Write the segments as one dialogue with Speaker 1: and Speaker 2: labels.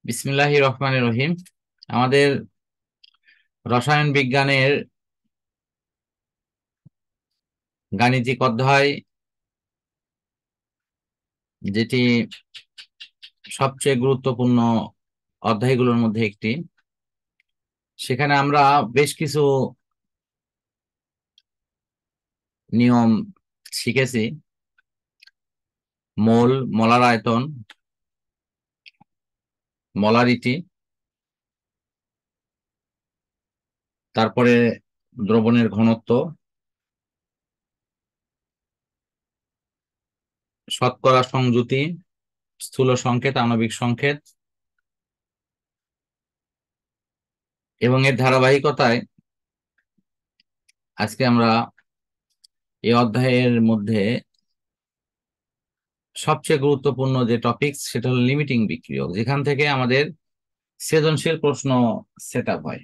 Speaker 1: বিসমিল্লাহির রহমানির রহিম। আমাদের রসায়ন বিজ্ঞানের গাণিতিক অধ্যায়, যেটি সবচেয়ে গুরুত্বপূর্ণ অধ্যায়গুলোর মধ্যে একটি, সেখানে আমরা বেশ কিছু নিয়ম শিখেছি। মোল, মোলার আয়তন, মোলারিটি, তারপরে দ্রবণের ঘনত্ব, শতকরা সংযুতি, স্থূল সংকেত, আণবিক সংকেত, এবং এর ধারাবাহিকতায় আজকে আমরা এই অধ্যায়ের মধ্যে সবচেয়ে গুরুত্বপূর্ণ যে টপিক, সেটা হলো লিমিটিং বিক্রিয়ক, যেখান থেকে আমাদের সৃজনশীল প্রশ্ন সেট আপ হয়।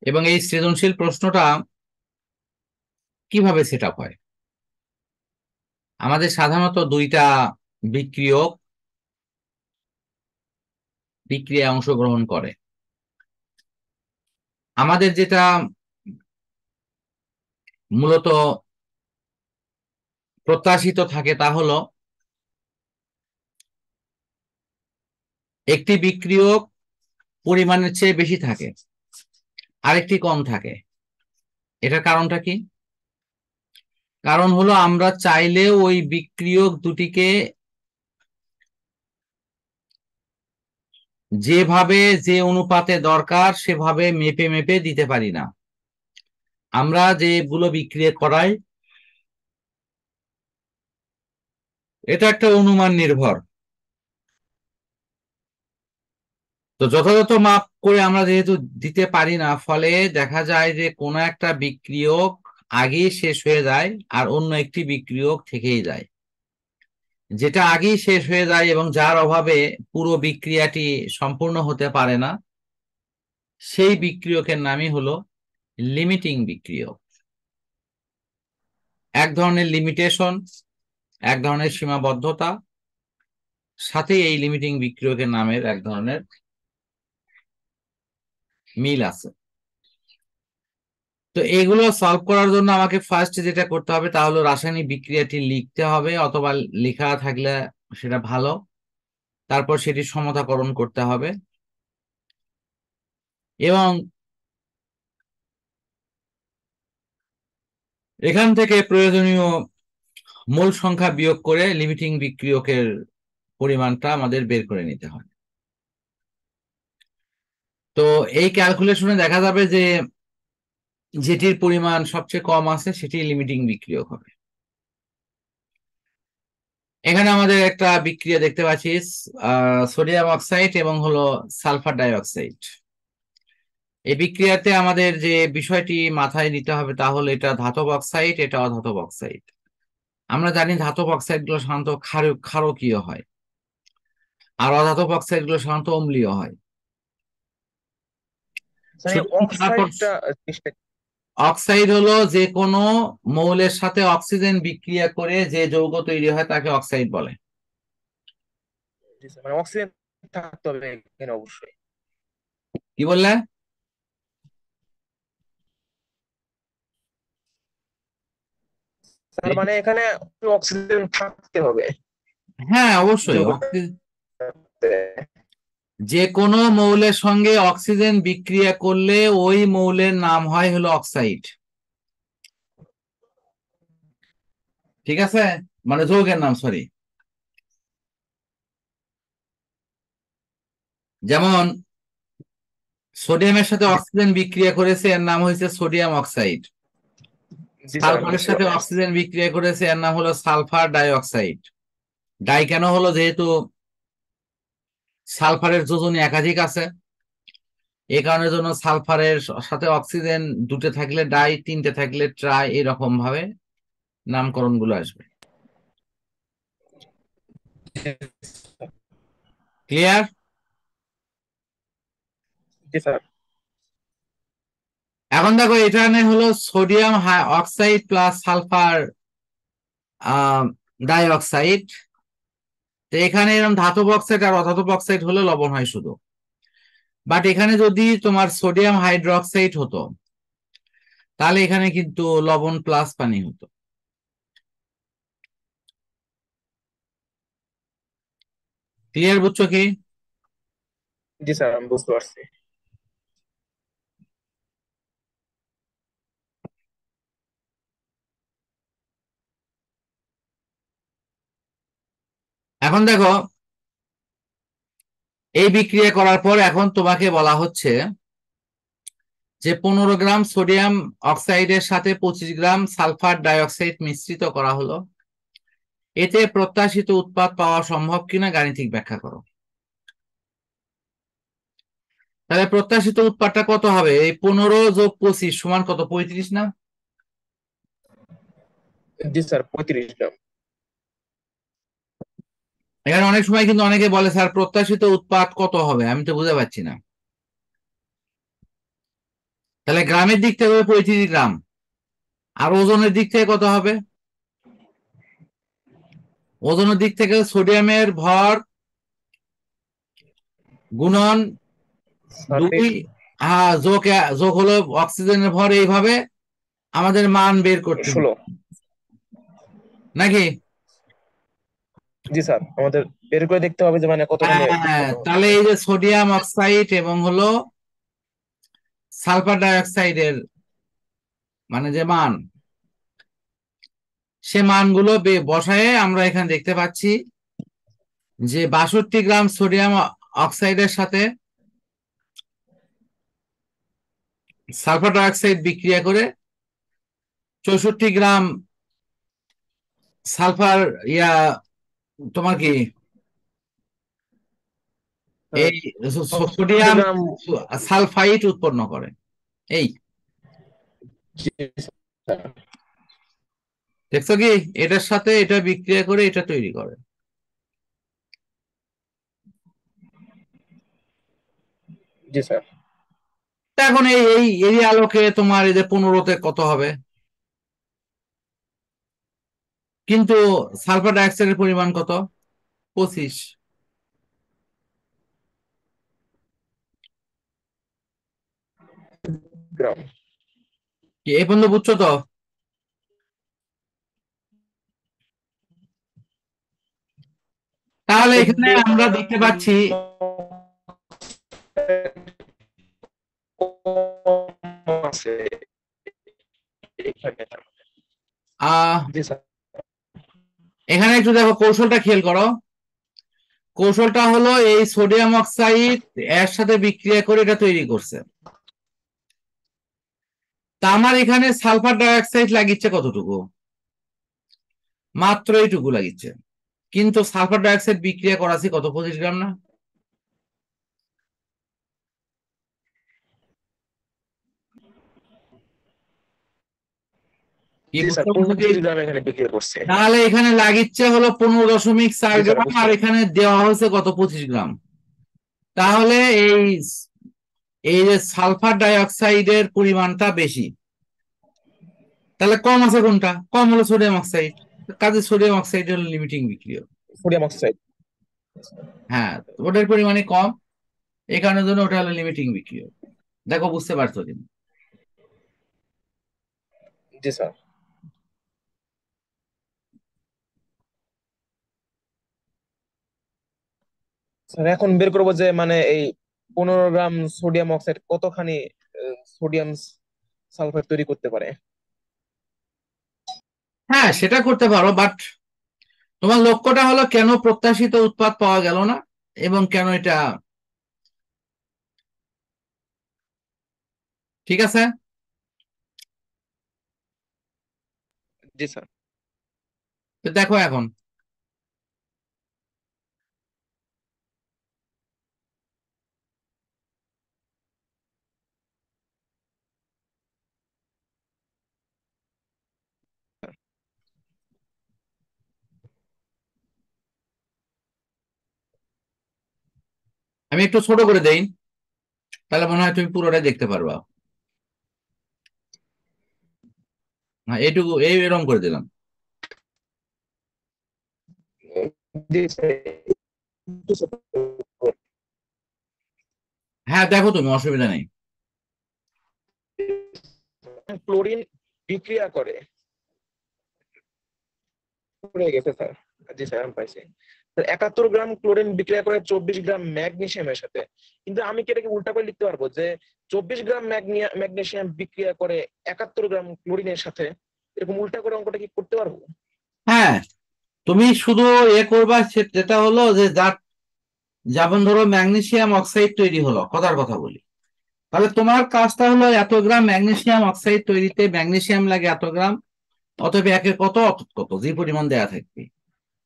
Speaker 1: এবং এই সৃজনশীল প্রশ্নটা কিভাবে সেট আপ হয়? আমাদের সাধারণত দুইটা বিক্রিয়ক বিক্রিয়ায় অংশগ্রহণ করে। আমাদের যেটা মূলত প্রত্যাশিত থাকে তা হলো একটি বিক্রিয়ক পরিমাণের চেয়ে বেশি থাকে, আরেকটি কম থাকে। এটার কারণটা কি? কারণ হলো আমরা চাইলেও ওই বিক্রিয়ক দুটিকে যেভাবে যে অনুপাতে দরকার সেভাবে মেপে মেপে দিতে পারি না। আমরা যেগুলো বিক্রিয়া করাই এটা একটা অনুমান নির্ভর। তো যথাযথ মাপ করে আমরা যেহেতু দিতে পারি না, ফলে দেখা যায় যে কোনো একটা বিক্রিয়ক আগেই শেষ হয়ে যায় আর অন্য একটি বিক্রিয়ক থেকেই যায়। যেটা আগেই শেষ হয়ে যায় এবং যার অভাবে পুরো বিক্রিয়াটি সম্পূর্ণ হতে পারে না, সেই বিক্রিয়কের নামই হলো লিমিটিং বিক্রিয়ক। এক ধরনের লিমিটেশন, এক ধরনের সীমাবদ্ধতা, সাথে এই লিমিটিং বিক্রিয়কের নামের এক ধরনের মিল আছে। তো এগুলো সলভ করার জন্য আমাকে ফার্স্ট যেটা করতে হবে তা হলো রাসায়নিক বিক্রিয়াটি লিখতে হবে, অথবা লেখা থাকলে সেটা ভালো। তারপর সেটি সমতাকরণ করতে হবে এবং এখান থেকে প্রয়োজনীয় মোল সংখ্যা বিয়োগ করে লিমিটিং বিক্রিয়কের পরিমাণটা আমাদের বের করে নিতে হয়। তো এই ক্যালকুলেশনে দেখা যাবে যে যেটির পরিমাণ সবচেয়ে কম আছে সেটি লিমিটিং বিক্রিয়ক হবে। এখানে আমাদের একটা বিক্রিয়া দেখতে পাচ্ছি, সোডিয়াম অক্সাইড এবং হলো সালফার ডাই অক্সাইড। এই বিক্রিয়াতে আমাদের যে বিষয়টি মাথায় নিতে হবে তা হলো এটা ধাতব অক্সাইড, এটা অধাতব অক্সাইড। আমরা জানি ধাতব অক্সাইড গুলো সাধারণত ক্ষারকীয় হয়, আর অধাতব অক্সাইড গুলো সাধারণত অম্লীয় হয়। অক্সাইড হলো যে কোনো মৌলের সাথে অক্সিজেন বিক্রিয়া করে যে যৌগ তৈরি হয় তাকে অক্সাইড বলে।
Speaker 2: মানে অক্সিজেন থাকতে হবে এখানে অবশ্যই।
Speaker 1: কি বললে?
Speaker 2: তার মানে এখানে অক্সিজেন থাকতে হবে
Speaker 1: হ্যাঁ, অবশ্যই।
Speaker 2: যৌগটাতে।
Speaker 1: যে কোনো মৌলের সঙ্গে অক্সিজেন বিক্রিয়া করলে ওই মৌলের নাম হয় হলো অক্সাইড। ঠিক আছে, মানে যৌগের নাম, সরি। যেমন সোডিয়ামের সাথে অক্সিজেন বিক্রিয়া করেছে, এর নাম হয়েছে সোডিয়াম অক্সাইড।
Speaker 2: জি স্যার, আমি
Speaker 1: সালফারের
Speaker 2: বুঝতে
Speaker 1: সাথে
Speaker 2: পারছি।
Speaker 1: অক্সিজেন বিক্রিয়া করেছে, এর নাম হলো সালফার ডাই অক্সাইড। ডাই কেন হলো? যেহেতু সালফারের যোজনী একাধিক আছে, এই কারণের জন্য সালফারের সাথে অক্সিজেন দুটো থাকলে ডাই, তিনটে থাকলে ট্রাই, এরকম ভাবে নামকরণ গুলো আসবে। ক্লিয়ার?
Speaker 2: জি স্যার।
Speaker 1: এখন দেখো, এখানে হলো sodium oxide plus sulphur die oxide. তো এখানে এরকম ধাতব অক্সাইড আর অধাতব অক্সাইড হলে লবণ হয় শুধু। বাট এখানে যদি তোমার সোডিয়াম হাইড্রোক্সাইড হতো তাহলে এখানে কিন্তু লবণ প্লাস পানি হতো। ক্লিয়ার? বুঝছো কি?
Speaker 2: জি স্যার, আমি বুঝতে পারছি।
Speaker 1: এখন দেখো, এই বিক্রিয়া করার পর এখন তোমাকে বলা হচ্ছে যে 15 গ্রাম সোডিয়াম অক্সাইডের সাথে 25 গ্রাম সালফার ডাইঅক্সাইড মিশ্রিত করা হলো, এতে প্রত্যাশিত উৎপাদ পাওয়া সম্ভব কিনা গাণিতিক ব্যাখ্যা করো। তাহলে প্রত্যাশিত উৎপাদটা কত হবে? এই 15 যোগ 25 সমান কত? 35 না?
Speaker 2: জি স্যার, 35 গ্রাম।
Speaker 1: এখানে অনেক সময় কিন্তু অনেকে বলে স্যার প্রত্যাশিত উৎপাদ কত হবে, আমি তো বুঝতে পারছি না। তাহলে গ্রামের দিক থেকে হবে 35 গ্রাম, আর ওজনের দিক থেকে কত হবে? ওজনের দিক থেকে সালফেট ভর গুণন 2, হ্যাঁ, যোগ যোগ হলো অক্সিজেনের ভর, এইভাবে আমাদের মান বের করতে হবে
Speaker 2: 16।
Speaker 1: নাকি?
Speaker 2: জি স্যার, আমাদের বের করে দেখতে হবে যে মানে কতখানি
Speaker 1: হ্যাঁ,
Speaker 2: উৎপন্ন
Speaker 1: তাহলে
Speaker 2: হচ্ছে।
Speaker 1: এই যে সোডিয়াম অক্সাইড এবং হলো সালফার ডাইঅক্সাইডের মানে যে মান, সে মানগুলো বসায়ে আমরা এখানে দেখতে পাচ্ছি যে 62 গ্রাম সোডিয়াম অক্সাইডের সাথে সালফার ডাইঅক্সাইড বিক্রিয়া করে 64 গ্রাম সালফার ইয়া তোমার কি
Speaker 2: হ্যাঁ,
Speaker 1: এই
Speaker 2: 64
Speaker 1: সোডিয়াম
Speaker 2: গ্রাম।
Speaker 1: সালফাইড উৎপন্ন করে। এই
Speaker 2: জি স্যার।
Speaker 1: দেখছো কি, এটার সাথে এটা বিক্রিয়া করে এটা তৈরি করে।
Speaker 2: জি স্যার।
Speaker 1: তা এখন এই এই এরই আলোকে তোমার এই যে 15তে কত হবে? কিন্তু সালফার ডাইঅক্সাইডের পরিমাণ কত? 25।
Speaker 2: গ্রাম।
Speaker 1: কি এই পর্যন্ত বুঝছো তো? তাহলে এখানে আমরা দেখতে পাচ্ছি
Speaker 2: আছে এখানে।
Speaker 1: আহ
Speaker 2: জি স্যার।
Speaker 1: এখানে একটু দেখো, কৌশলটা খেয়াল করো। কৌশলটা হলো এই সোডিয়াম অক্সাইড এর সাথে বিক্রিয়া করে এটা তৈরি করছে। তা আমার এখানে সালফার ডাইঅক্সাইড লাগিচ্ছে কতটুকু? মাত্র এইটুকু লাগিচ্ছে। কিন্তু সালফার ডাইঅক্সাইড বিক্রিয়া করাছি কত? 25 গ্রাম না? কি
Speaker 2: জি স্যার,
Speaker 1: বুঝতে পারছো কি?
Speaker 2: 25 গ্রাম এখানে বিক্রি করছে।
Speaker 1: তাহলে এখানে লাগিচ্ছে হলো 15.4
Speaker 2: জি স্যার,
Speaker 1: গ্রাম,
Speaker 2: বুঝতে
Speaker 1: আর
Speaker 2: পারছি।
Speaker 1: এখানে দেওয়া হয়েছে কত? 25 গ্রাম। তাহলে এই এই যে সালফার ডাইঅক্সাইডের পরিমাণটা বেশি, তাহলে কম আছে কোনটা? কম হলো সোডিয়াম অক্সাইড। কাজে সোডিয়াম অক্সাইড হলো লিমিটিং বিক্রিয়ক।
Speaker 2: Sodium oxide.
Speaker 1: হ্যাঁ, ওটার পরিমাণে কম, এই কারণের জন্য ওটা হলো লিমিটিং বিক্রিয়ক। দেখো বুঝতে পারছো কিনা?
Speaker 2: জি স্যার। স্যার এখন বের করবো যে মানে এই 15 গ্রাম সোডিয়াম অক্সাইড কতখানি সোডিয়াম সালফাইড তৈরি করতে পারে।
Speaker 1: হ্যাঁ, সেটা করতে পারো, বাট তোমার লক্ষ্যটা হলো কেন প্রত্যাশিত উৎপাদ পাওয়া গেল না এবং কেন এটা। ঠিক আছে,
Speaker 2: জি স্যার।
Speaker 1: তো দেখো এখন আমি একটু ছোট করে দেই, তাহলে মনে হয় তুমি পুরোটাই দেখতে পারবা। হ্যাঁ, এইটুকু এই এরকম করে দিলাম।
Speaker 2: জি স্যার।
Speaker 1: হ্যাঁ দেখো, তুমি অসুবিধা নেই।
Speaker 2: ক্লোরিন বিক্রিয়া করে, পড়ে গেছে স্যার। জি স্যার, আমি পাইছি। 71 গ্রাম ক্লোরিন বিক্রিয়া করে 24 গ্রাম ম্যাগনেসিয়ামের সাথে। কিন্তু আমি কি এটাকে উল্টা করে লিখতে পারবো যে 24 গ্রাম ম্যাগনেসিয়াম বিক্রিয়া করে 71 গ্রাম ক্লোরিনের সাথে, এরকম উল্টা করে অঙ্কটা কি করতে পারবো?
Speaker 1: হ্যাঁ, তুমি শুধু করবা, যেটা হলো যে যার, যেমন ধরো ম্যাগনেসিয়াম অক্সাইড তৈরি হলো, কথার কথা বলি, তাহলে তোমার কাজটা হলো এত গ্রাম ম্যাগনেসিয়াম অক্সাইড তৈরিতে ম্যাগনেসিয়াম লাগে এত গ্রাম, অতএব একে কত অত কত যে পরিমাণ দেয়া থাকবে।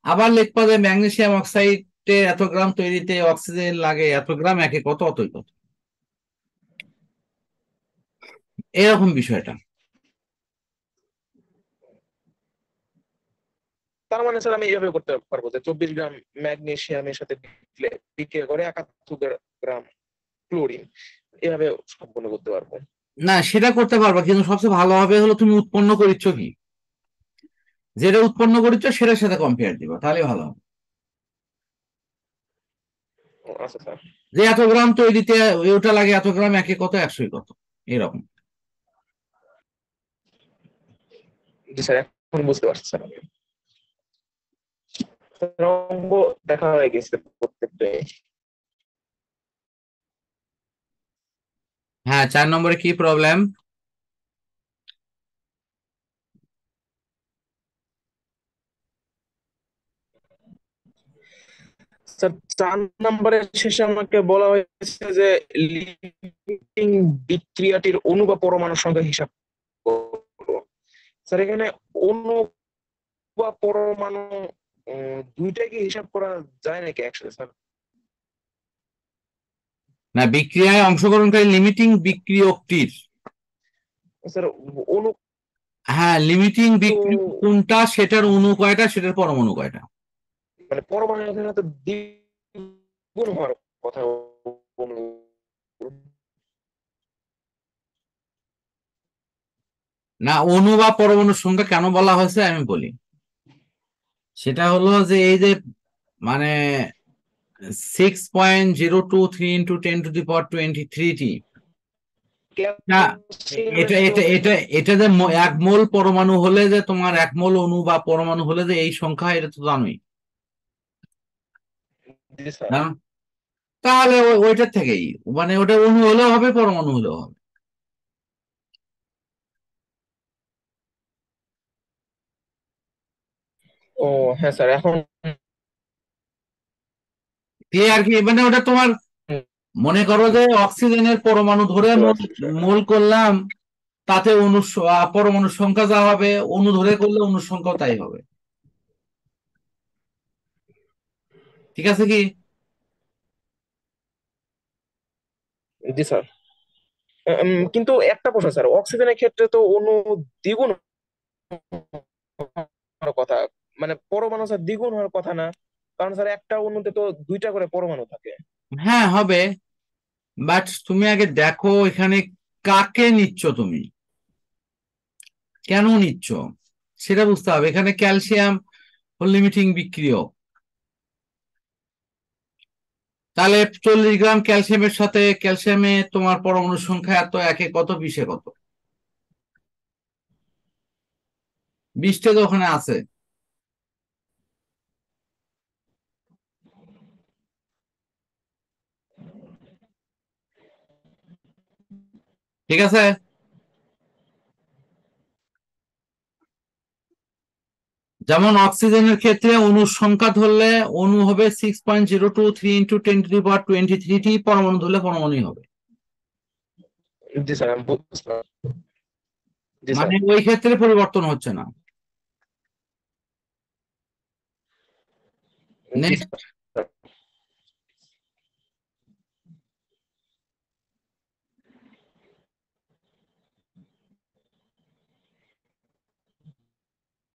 Speaker 1: আবার লিখবা যে ম্যাগনেসিয়াম অক্সাইডে এত গ্রাম তৈরিতে অক্সিজেন লাগে এত গ্রাম, একে কত অতই কত, এরকম বিষয়টা।
Speaker 2: তার মানে স্যার আমি এইভাবে করতে পারবো যে 24 গ্রাম ম্যাগনেসিয়ামের সাথে বিক্রিয়া করে 71 গ্রাম ক্লোরিন, এভাবে সম্পূর্ণ করতে পারবো।
Speaker 1: না, সেটা করতে পারবা, কিন্তু সবচেয়ে ভালো হবে হলো তুমি উৎপন্ন করিচ্ছ কি, যেটা উৎপন্ন করিচ্ছ সেটার সাথে কম্পেয়ার দিবা, তাহলে ভালো হবে।
Speaker 2: আচ্ছা স্যার।
Speaker 1: যে এত গ্রাম তৈরিতে ওটা লাগে এত গ্রাম, একে কত একশোই কত, এরকম।
Speaker 2: জি স্যার, এখন বুঝতে পারছি স্যার আমি। স্যার, অঙ্ক দেখা হয়ে গেছে প্রত্যেকটাই।
Speaker 1: হ্যাঁ, 4 নম্বরে কি প্রবলেম?
Speaker 2: স্যার, 4 নম্বরের শেষে আমাকে বলা হয়েছে যে লিমিটিং বিক্রিয়াটির অণু বা পরমাণুর সংখ্যা হিসাব করো। স্যার, এখানে অণু বা পরমাণু দুইটাই কি হিসাব করা যায় নাকি একসাথে স্যার?
Speaker 1: না, বিক্রিয়ায় অংশগ্রহণকারী লিমিটিং বিক্রিয়কটির,
Speaker 2: স্যার, অণু
Speaker 1: হ্যাঁ লিমিটিং
Speaker 2: তো
Speaker 1: বিক্রিয়ক কোনটা, সেটার অণু কয়টা, সেটার পরমাণু কয়টা।
Speaker 2: মানে পরমাণু এখানে তো দ্বিগুণ হওয়ার কথা। অণু।
Speaker 1: না, অণু বা পরমাণুর সংখ্যা কেন বলা হয়েছে আমি বলি। সেটা হলো যে এই যে, মানে 6.023 × 10⁻23 না, এটা
Speaker 2: ক্যালসিয়ামের
Speaker 1: এটা এটা এটা যে 1 মোল পরমাণু হলে যে তোমার 1 মোল অণু বা পরমাণু হলে যে এই সংখ্যা, এটা তো জানোই।
Speaker 2: জি স্যার।
Speaker 1: না, তাহলে ওইটার থেকেই, মানে ওটা অণু হলেও হবে পরমাণু হলেও হবে।
Speaker 2: ও হ্যাঁ স্যার, এখন
Speaker 1: ক্লিয়ার কি? মানে ওটা তোমার, মনে করো যে অক্সিজেনের পরমাণু ধরে
Speaker 2: বুঝতে
Speaker 1: মোল
Speaker 2: পারছি বিষয়টা।
Speaker 1: মোল করলাম, তাতে পরমাণুর সংখ্যা যা হবে, অণু ধরে করলে অণুর সংখ্যাও তাই হবে। ঠিক আছে কি?
Speaker 2: জি স্যার। কিন্তু একটা প্রশ্ন স্যার, অক্সিজেনের ক্ষেত্রে তো অণু দ্বিগুণ হওয়ার কথা, মানে পরমাণু স্যার দ্বিগুণ হওয়ার কথা না? কারণ স্যার একটা অণুতে তো দুইটা করে পরমাণু থাকে।
Speaker 1: হ্যাঁ হবে, বাট তুমি আগে দেখো এখানে কাকে নিচ্ছ তুমি, কেন নিচ্ছ, সেটা বুঝতে হবে। এখানে ক্যালসিয়াম লিমিটিং বিক্রিয়ক, তাহলে 40 গ্রাম ক্যালসিয়ামের সাথে ক্যালসিয়ামে তোমার পরমাণুর সংখ্যা এত, একে কত, 20-এ কত, 20টা তো ওখানে আছে। ঠিক আছে? যেমন অক্সিজেনের ক্ষেত্রে অণুর সংখ্যা ধরলে অণু হবে 6.023 × 10⁻23 পরমাণু ধরলে পরমাণুই হবে।
Speaker 2: জি স্যার, আমি বুঝলাম। জি স্যার।
Speaker 1: মানে ওই ক্ষেত্রে পরিবর্তন হচ্ছে না।
Speaker 2: জি
Speaker 1: নেক্সট।
Speaker 2: স্যার।